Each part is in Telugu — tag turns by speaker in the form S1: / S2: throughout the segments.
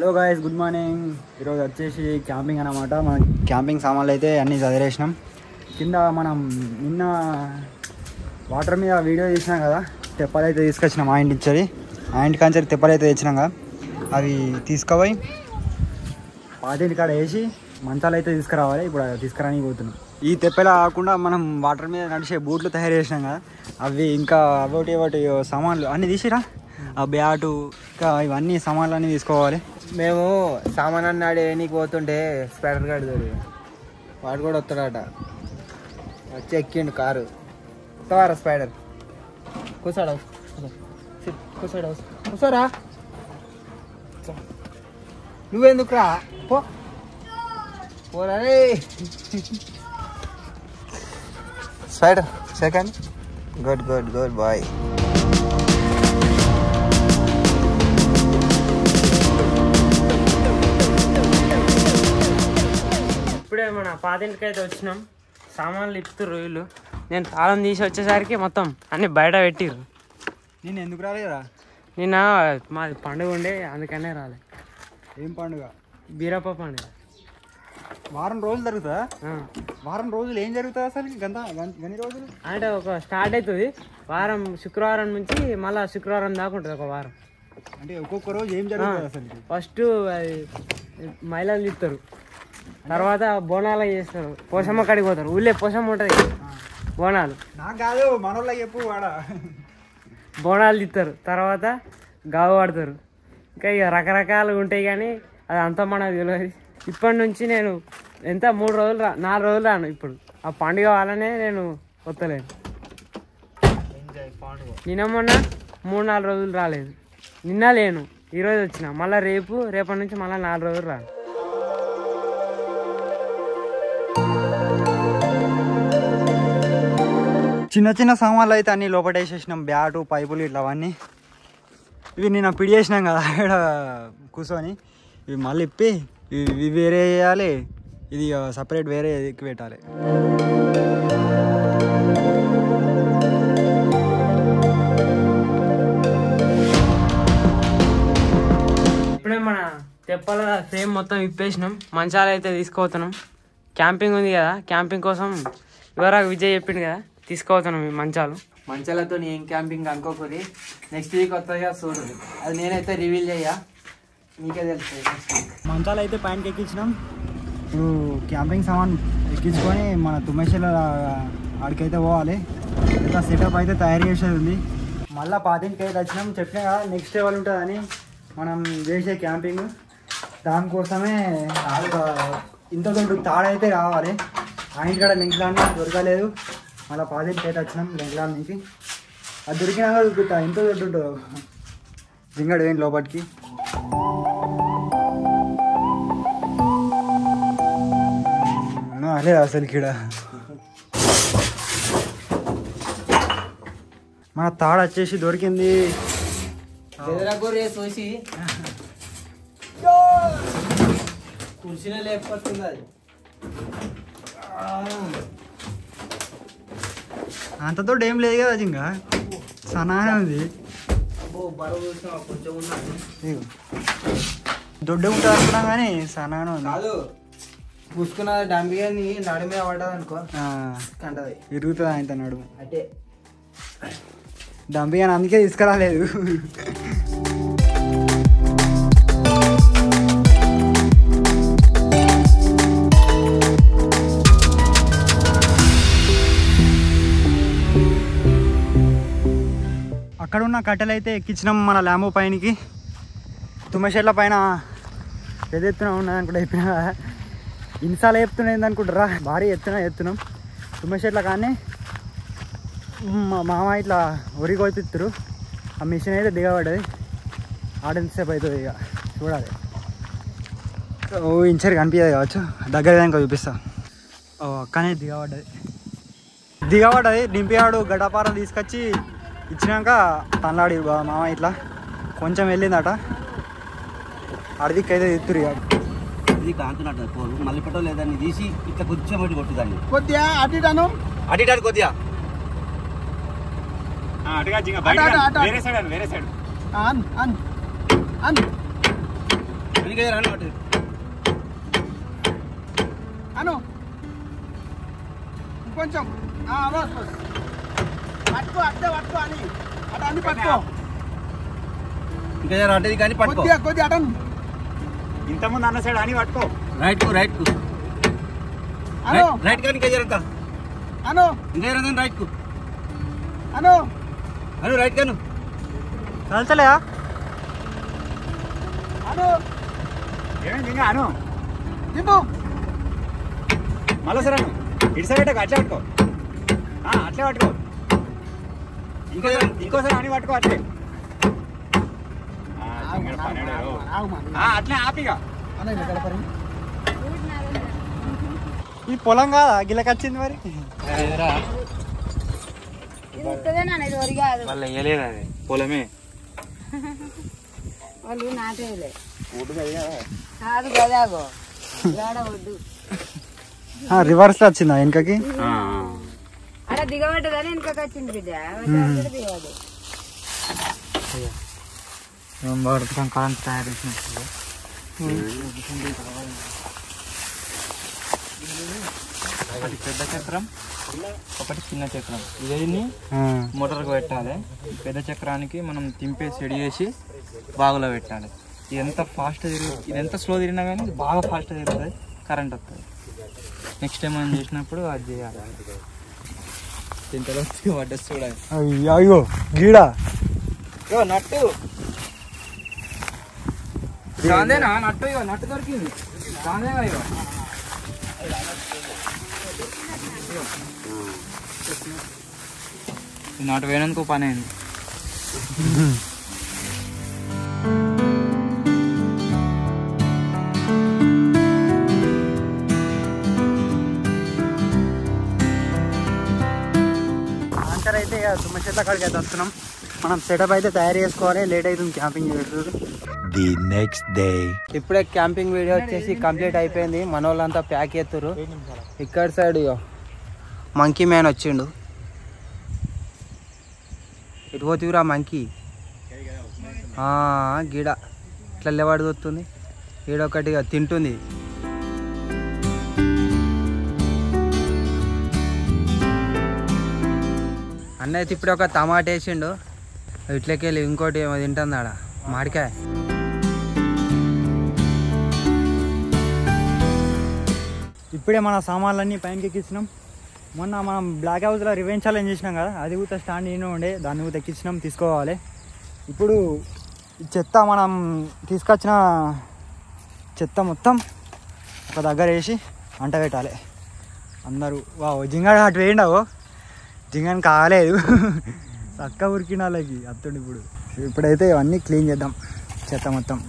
S1: Hello guys, good morning. ఈరోజు వచ్చేసి క్యాంపింగ్ అన్నమాట. మనం క్యాంపింగ్ సామాన్లు అయితే అన్నీ చదివేసినాం. కింద మనం నిన్న వాటర్ మీద వీడియో తీసినాం కదా, తెప్పలు అయితే తీసుకొచ్చినాం. ఆ ఇంటి ఇచ్చేది ఆ ఇంటి కంచెరి తెప్పలు అయితే తెచ్చినాం కదా, అవి తీసుకుపోయి పాతింటి కాడ వేసి మంచాలు అయితే తీసుకురావాలి. ఇప్పుడు తీసుకురానికి పోతున్నాం. ఈ తెప్పలా కాకుండా మనం వాటర్ మీద నడిచే బూట్లు తయారు చేసినాం కదా, అవి ఇంకా ఒకటి సామాన్లు అన్నీ తీసిరా. ఆ బ్యాటు ఇంకా ఇవన్నీ సామాన్లు అన్నీ తీసుకోవాలి.
S2: మేము సామాన్ ఆడి నీకు పోతుంటే స్పైడర్ గార్డ్ దొరి వాడు కూడా వస్తాడట. వచ్చి ఎక్కిండు కారు. వస్తావారా స్పైడర్? కూర్చోడా కూర్చోడా కూర్చోరా. నువ్వెందుకురా? పోరా spider. Second. Good good good boy.
S3: ఇప్పుడే మన పాతింటికి అయితే వచ్చినాం. సామాన్లు ఇప్పుతుర్రు వీళ్ళు. నేను తాళం తీసి వచ్చేసరికి మొత్తం అన్నీ బయట పెట్టిర్రు.
S1: నేను ఎందుకు రాలేదా?
S3: నిన్న మాది పండుగ ఉండే, అందుకనే రాలే.
S1: ఏం పండుగ?
S3: బీరప్ప పండుగ.
S1: వారం రోజులు జరుగుతుందా? వారం రోజులు ఏం జరుగుతుంది అసలు? గన్ని రోజులు
S3: అంటే ఒక స్టార్ట్ అవుతుంది వారం, శుక్రవారం నుంచి మళ్ళీ శుక్రవారం దాకా ఉంటుంది ఒక వారం.
S1: అంటే ఒక్కొక్క రోజు ఏం జరుగుతుంది అసలు?
S3: ఫస్ట్ అది మైలాలు తీస్తారు, తర్వాత బోనాలు చేస్తారు, పోషమ్మ కాడికి పోతారు. ఊళ్ళే పోషమ్మ ఉంటుంది, బోనాలు.
S1: నాకు కాదు, మనోళ్ళకి చెప్పు. వాడ
S3: బోనాలు తీస్తారు, తర్వాత గావు పడతారు. ఇంకా ఇక రకరకాలుగా ఉంటాయి, కానీ అది అంతా మనకు తెలియదు. ఇప్పటి నుంచి నేను ఎంత 3 రోజులు 4 రోజులు రాను. ఇప్పుడు ఆ పండుగ వల్లనే నేను వస్తలేను. నిన్న మొన్న 3-4 రోజులు రాలేదు. నిన్న లేను, ఈరోజు వచ్చిన. మళ్ళీ రేపటి నుంచి మళ్ళీ 4 రోజులు రాను.
S1: చిన్న చిన్న సామాన్లు అయితే అన్నీ లోపటేసేసినాం. బ్యాటు, పైపులు ఇట్లా అవన్నీ. ఇవి నిన్న పిడి చేసినాం కదా ఇక్కడ కూర్చొని. ఇవి మళ్ళీ ఇప్పి ఇవి వేరే వేయాలి, ఇది సపరేట్ వేరే ఎక్కి పెట్టాలి.
S3: ఇప్పుడే మన తెప్పల ఫ్రేమ్ మొత్తం ఇప్పేసినాం. మంచాలు అయితే తీసుకోతున్నాం. క్యాంపింగ్ ఉంది కదా, క్యాంపింగ్ కోసం ఇవరాకు విజయ్ చెప్పిండు కదా, తీసుకోతున్నాం ఈ మంచాలు.
S2: మంచాలతో ఏం క్యాంపింగ్ అనుకోకూడదు. నెక్స్ట్ వీక్ వస్తుందిగా చూడు. అది నేనైతే రివీల్ చెయ్యా, నీకే తెలుస్తుంది.
S1: మంచాలు అయితే పైనకి ఎక్కించినాం. ఇప్పుడు క్యాంపింగ్ సామాన్ ఎక్కించుకొని మన తుమ్మేశ్వర ఆడికైతే పోవాలి. ఇట్లా సెటప్ అయితే తయారు చేసేది ఉంది. మళ్ళీ పాతింటికి అయితే వచ్చినాం. చెప్పినా కదా నెక్స్ట్ లెవెల్ ఉంటుందని మనం చేసే క్యాంపింగ్. దానికోసమే ఇంత దొడ్డు తాడైతే కావాలి. ఆ ఇంటికాడ లింక్లాన్ని దొరకలేదు. మళ్ళీ పాతింటికి అయితే వచ్చినాం లింక్లాన్ నుంచి. అది దొరికినాక చూపిస్తా ఎంత దొడ్డు ఉంటుందో. జింగడు ఏంటి లోపలికి. అలే అసలు ఇక్కడ మన తాడు వచ్చేసి దొరికింది.
S2: చూసి కుర్చీలో లేకపోతుంది. అది
S1: అంత దొడ్డు ఏం లేదు కదా, ఇంకా సనానే ఉంది.
S2: బరువు చూసిన కొంచెం ఉన్నది.
S1: దొడ్డు ఉంటుంది అనుకున్నాం కానీ సనానే ఉంది.
S2: కాదు, పూసుకున్న డంబిగాని నడుమే పడ్డది అనుకో, కంటది
S1: విరుగుతుంది ఆయన నడుము.
S2: అంటే
S1: డంబిగాని అందుకే తీసుకురాలేదు. అక్కడ ఉన్న కట్టెలు అయితే ఎక్కించినాం మన ల్యాంబో పైనకి. తుమ్మచెట్ల పైన పెద్ద ఎత్తున ఉన్నదని కూడా చెప్పినా. ఇన్సాలు చెప్తున్నాయి అనుకుంటారా, భారీ ఎత్తున్నాం. తుమ్మచెట్ల కానీ మా మామ ఇట్లా వరి కోపిస్తారు. ఆ మిషన్ అయితే దిగబడ్డది. ఆడెంతసేపు అవుతుంది ఇక చూడాలి. ఓ ఇంచర్ కనిపించదు కావచ్చు, దగ్గర దానికి చూపిస్తా. ఓ అక్కనే దిగబడ్డది. డింపియాడు గడ్డపారం తీసుకొచ్చి ఇచ్చినాక తనలాడి మామ ఇట్లా కొంచెం వెళ్ళిందట. అడవికి అయితే ఎత్తురు ఇక.
S4: ఇది కాంతున్నట్టు పోరు మళ్ళీ పెట్టో లేదని తీసి ఇట్లా కొంచెం బట్టి కొట్టుదాన్ని
S2: కొద్దిగా అటుటాను
S4: కొద్దిగా
S1: వేరే సైడ్
S2: అన్
S1: అను ఇంకొంచెం పట్టుకో అట్టే పట్టుకో అని అటు అన్ని పట్టుకో
S4: ఇంకా అడ్డది కానీ పట్టుకో
S1: కొద్ది అటను ఇంతకుముందు అన్న సైడ్ అని పట్టుకో
S4: రైట్ కు రైట్ కానీ ఇంకా జరుగుతా
S1: అను
S4: ఇంకా రైట్ కు
S1: అను
S4: రైట్ కాను
S1: కలుతలే అను ఏమైంది ఇంకా అను దింపు మళ్ళీ సరే అను ఇటు సైడ్ అట్లే పట్టుకో అట్లే పట్టుకో ఇంకోసారి అని పట్టుకో అట్లే అట్లే ఆపిగా ఈ పొలం కాదా గిల్లకొచ్చింది మరి
S2: వాళ్ళు వేయలేదు అది పొలమే
S5: వాళ్ళు నాటేలే కాదు గదాగో వద్దు
S1: రివర్స్ లో వచ్చిందా వెనకకి
S5: అలా దిగబడ్డదని వెనకకి వచ్చింది బిడ్డ దిగదు
S1: కరెంట్ తయారు చేసినట్టు
S2: ఒకటి పెద్ద చక్రం ఒకటి చిన్న చక్రం ఇదేని మోటార్కి పెట్టాలి. పెద్ద చక్రానికి మనం తింపే సెడి చేసి బాగులో పెట్టాలి. ఇది ఎంత ఫాస్ట్ ఇది ఎంత స్లో తిరిగినా కానీ బాగా ఫాస్ట్ తిరుగుతుంది, కరెంట్ వస్తుంది. నెక్స్ట్ టైం మనం చేసినప్పుడు అది చేయాలి. ఇంతలో పడ్డది చూడాలి.
S1: అయ్యో గీడా
S2: నట్టు చాందేనా నట్టు, ఇగో నట్టు దొరికింది. చాందేగా ఇగో నాటు వేయడానికి పని అయింది.
S1: ఆన్సర్ అయితే ఇక తుమ్మ చెట్ల కాడికి అయితే వస్తున్నాం. మనం సెటప్ అయితే తయారు చేసుకోవాలి, లేట్ అవుతుంది క్యాంపింగ్ చేస్తుంది.
S6: The next day.
S2: ఇప్పుడే క్యాంపింగ్ వీడియో వచ్చేసి కంప్లీట్ అయిపోయింది. మన వాళ్ళంతా ప్యాక్ చేస్తారు. ఇక్కడ సైడ్ ఇగో మంకీ మ్యాన్ వచ్చిండు. ఇటు పోతురా మంకీ గిడ ఇట్లా లేవాడు దొరుకుతుంది. ఈడొకటిగా తింటుంది. అన్న అయితే ఇప్పుడు ఒక టమాటా వేసిండు. ఇట్లకెళ్ళి ఇంకోటి ఏమో తింటుంది ఆడ మామిడికాయ.
S1: ఇప్పుడే మన సామాన్లన్నీ పైనకి ఎక్కించినాం. మొన్న మనం బ్లాక్ హౌస్లో రివెంజ్ ఛాలెంజ్ చేసినాం కదా, అది కూడా స్టాండ్ ఈయన ఉండే, దాన్ని కూడా ఎక్కించినాం, తీసుకోవాలి. ఇప్పుడు ఈ చెత్త మనం తీసుకొచ్చిన చెత్త మొత్తం ఒక దగ్గర వేసి అంట పెట్టాలి. అందరూ జింగాడు అటు వేయండావు, జింగాని కాలేదు చక్క ఉరికిన వాళ్ళకి అత్తుండి. ఇప్పుడైతే ఇవన్నీ క్లీన్ చేద్దాం చెత్త మొత్తం.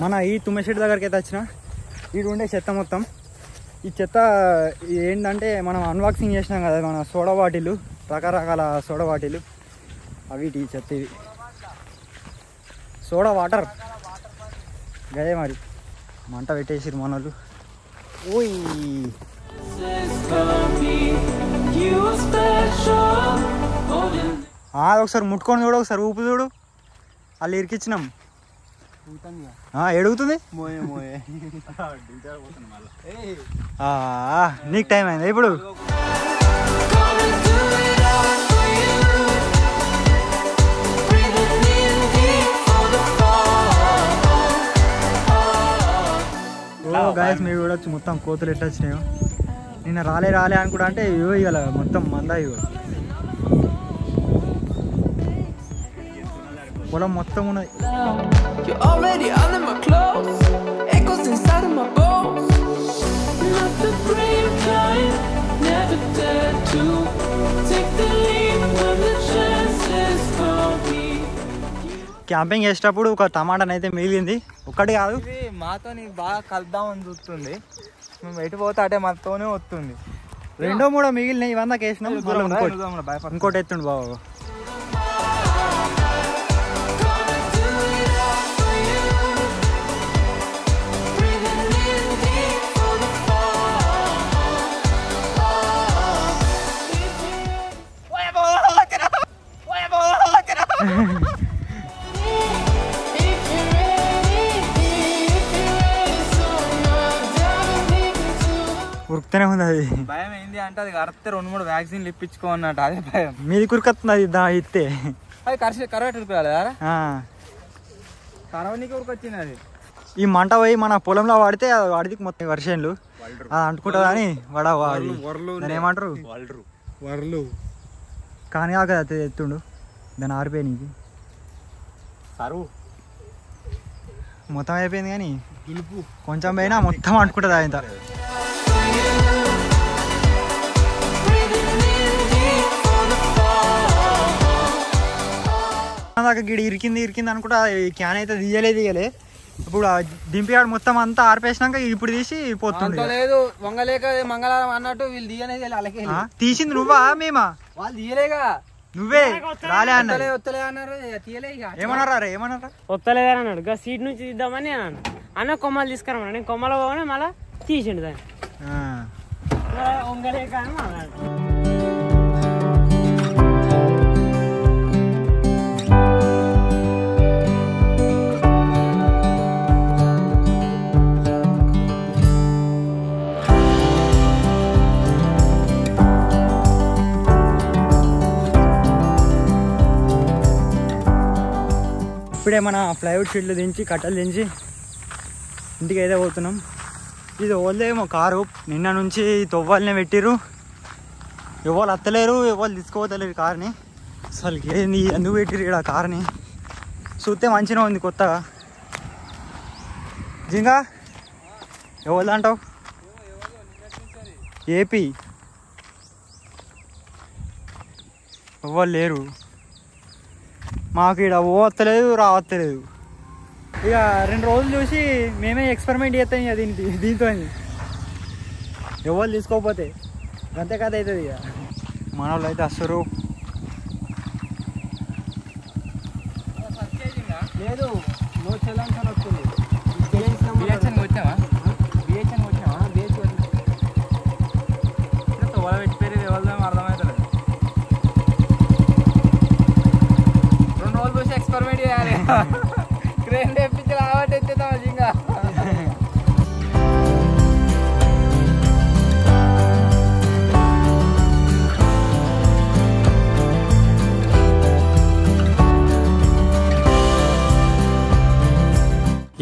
S1: మన ఈ తుమ్మ చెట్టు దగ్గరికి అయితే వచ్చిన, ఇది ఉండే చెత్త మొత్తం. ఈ చెత్త ఏంటంటే మనం అన్బాక్సింగ్ చేసినాం కదా, మన సోడా బాటిల్, రకరకాల సోడా బాటిల్, అవి ఈ చెత్త. ఇవి సోడా వాటర్ గదే మరి మంట పెట్టేసిరు మన వాళ్ళు. ఓయ్ ఒకసారి ముట్టుకొని చూడు, ఒకసారి ఊపు చూడు. వాళ్ళు ఇరికిచ్చినాం. ఎడుగుతుంది నీకు టైం అయింది ఇప్పుడు. గాయస్ మీరు చూడొచ్చు మొత్తం కోతులు ఎట్లా వచ్చినాయో. నిన్న రాలే అనుకుంటా అంటే ఇవో ఇవాళ మొత్తం మందా. ఇవో పొలం మొత్తం ఉన్నది. క్యాంపింగ్ చేసేటప్పుడు ఒక టమాటాని అయితే మిగిలింది, ఒక్కటి కాదు.
S2: మాతో బాగా కలుద్దామని చూస్తుంది. మేము ఎటు పోతే అటే మాతోనే వస్తుంది.
S1: 2-3 మిగిలినాయి, ఇవంతా వేసినాం. ఇంకోటి ఎత్తుండు బాబు. ఉరుకుతూనే ఉంది అది.
S2: భయం ఏంది అంటే అది కరెక్ట్ 2-3 వ్యాక్సిన్లు ఇప్పించుకో అన్నట్టు అదే భయం.
S1: మీది కురుకొస్తుంది అది ఇస్తే
S2: అది కరెక్ట్ ఉరుకురాలి కరవనీకి ఉరికొచ్చింది అది.
S1: ఈ మంట పోయి మన పొలంలో వాడితే అది వాడిది మొత్తం వర్షన్లు అది అంటుకుంటుంది అని దాన్ని ఏమంటారు
S2: వర్లు
S1: కానీ కాక ఎత్తుండు దాన్ని ఆరిపోయి నీకు
S2: సరువు
S1: మొత్తం అయిపోయింది కానీ కొంచెం పోయినా మొత్తం అంటుకుంటుంది ఆయన దాకా గిడి ఇరికింది అనుకుంటా క్యాన్ అయితే తీయలే ఇప్పుడు దింపియాడు మొత్తం అంతా ఆర్పేసినాక ఇప్పుడు తీసి పోతుంది.
S2: లేదు వంగలేక మంగళవారం అన్నట్టు వీళ్ళు తీయలేదు అలాగే
S1: తీసింది నువ్వా మేమా?
S2: వాళ్ళు తీయలేగా
S1: నువ్వే రాలే అన్నారు.
S2: వస్తలే అన్నారు తీయలే.
S1: ఏమన్నారా ఏమన్నారా?
S3: వస్తలేదని అన్నాడు. ఇంకా సీట్ నుంచి తీద్దామని అన్నాను. అన్న కొమ్మలు తీసుకురమ్మన్నాడు. నేను కొమ్మలో పోగానే మళ్ళీ తీసిండు దాన్ని వంగలేక అని అన్నాడు. ఇప్పుడే మన ప్లైవుడ్ షీట్లు దించి కట్టలు దించి ఇంటికి అయితే పోతున్నాం. ఇది ఓల్దేమో కారు నిన్న నుంచి తొవ్వాలనే పెట్టిర్రు. ఎవరు అత్తలేరు ఎవరు తీసుకోవతలేరు కార్ని. అసలు ఏంది ఎందుకు పెట్టిరు ఇక్కడ కార్ని? చూస్తే మంచిగా ఉంది కొత్తగా. జింగా ఎవరు అంటావు? ఏపీ ఎవరు లేరు మాకు ఇక్కడ పోవత్తలేదు రావత్తలేదు. ఇక 2 రోజులు చూసి మేమే ఎక్స్పెరిమెంట్ చేస్తాం ఇక దీంతో ఎవరు తీసుకోకపోతే అంతే కథ అవుతుంది. ఇక మన వాళ్ళు అయితే వస్తారు.
S2: లేదు నో చెల్లెన్స్ అని వస్తుంది. వచ్చావా తోల పెట్టిపోయి ఎవరిదో అర్థమవుతుంది. 2 రోజులు చూసి ఎక్స్పెరిమెంట్ చేయాలి. క్రేన్ తెప్పించి రావట్టి ఎత్తుతాం ఇంకా.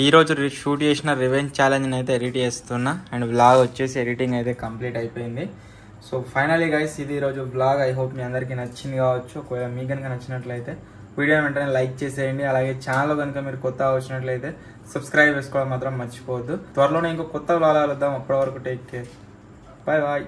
S2: ఈరోజు షూట్ చేసిన రివెంజ్ ఛాలెంజ్ని అయితే ఎడిట్ చేస్తున్నా అండ్ వ్లాగ్ వచ్చేసి ఎడిటింగ్ అయితే కంప్లీట్ అయిపోయింది. సో ఫైనలీ గైస్ ఇది ఈరోజు వ్లాగ్. ఐ హోప్ మీ అందరికీ నచ్చింది కావచ్చు. ఒకవేళ మీకు కనుక నచ్చినట్లయితే వీడియో వెంటనే లైక్ చేసేయండి. అలాగే ఛానల్ కనుక మీరు కొత్తగా వచ్చినట్లయితే సబ్స్క్రైబ్ చేసుకోవడం మాత్రం మర్చిపోవద్దు. త్వరలోనే ఇంకో కొత్త వ్లాగ్ కలుద్దాం. అప్పటి వరకు టేక్ కేర్. Bye bye.